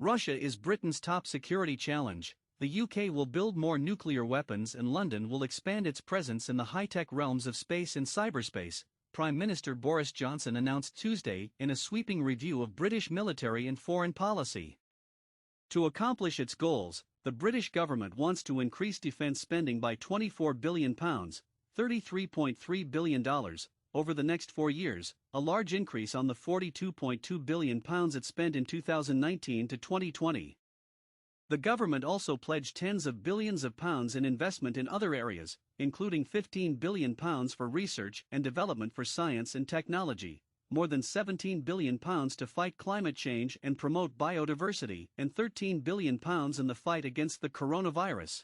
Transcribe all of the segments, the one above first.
Russia is Britain's top security challenge. The UK will build more nuclear weapons and London will expand its presence in the high-tech realms of space and cyberspace, Prime Minister Boris Johnson announced Tuesday in a sweeping review of British military and foreign policy. To accomplish its goals, the British government wants to increase defence spending by £24 billion, $33.3 billion, over the next 4 years, a large increase on the £42.2 billion it spent in 2019 to 2020. The government also pledged tens of billions of pounds in investment in other areas, including £15 billion for research and development for science and technology, more than £17 billion to fight climate change and promote biodiversity, and £13 billion in the fight against the coronavirus.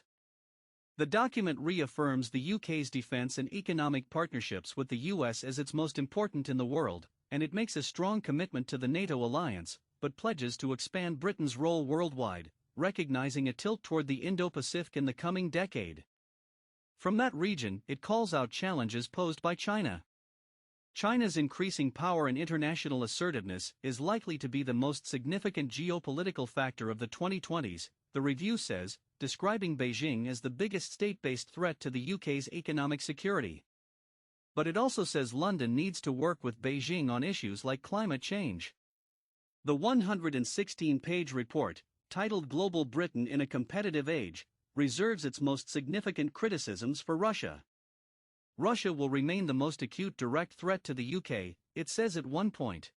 The document reaffirms the UK's defence and economic partnerships with the US as its most important in the world, and it makes a strong commitment to the NATO alliance, but pledges to expand Britain's role worldwide, recognizing a tilt toward the Indo-Pacifc in the coming decade. From that region, it calls out challenges posed by China. China's increasing power and international assertiveness is likely to be the most significant geopolitical factor of the 2020s, the review says, describing Beijing as the biggest state-based threat to the UK's economic security. But it also says London needs to work with Beijing on issues like climate change. The 116-page report, titled Global Britain in a Competitive Age, reserves its most significant criticisms for Russia. Russia will remain the most acute direct threat to the UK, it says at one point.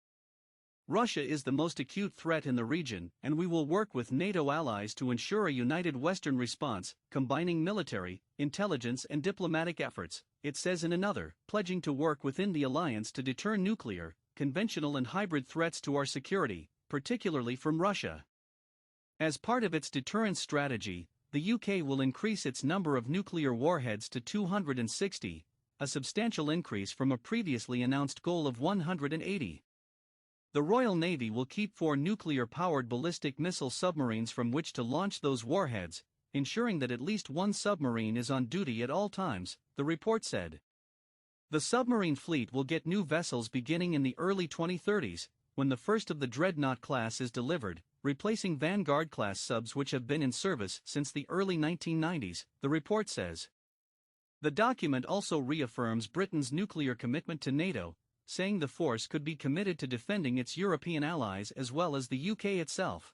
Russia is the most acute threat in the region, and we will work with NATO allies to ensure a united Western response, combining military, intelligence and diplomatic efforts, it says in another, pledging to work within the alliance to deter nuclear, conventional and hybrid threats to our security, particularly from Russia. As part of its deterrence strategy, the UK will increase its number of nuclear warheads to 260, a substantial increase from a previously announced goal of 180. The Royal Navy will keep 4 nuclear-powered ballistic missile submarines from which to launch those warheads, ensuring that at least one submarine is on duty at all times, the report said. The submarine fleet will get new vessels beginning in the early 2030s, when the first of the Dreadnought class is delivered, replacing Vanguard-class subs which have been in service since the early 1990s, the report says. The document also reaffirms Britain's nuclear commitment to NATO, saying the force could be committed to defending its European allies as well as the UK itself.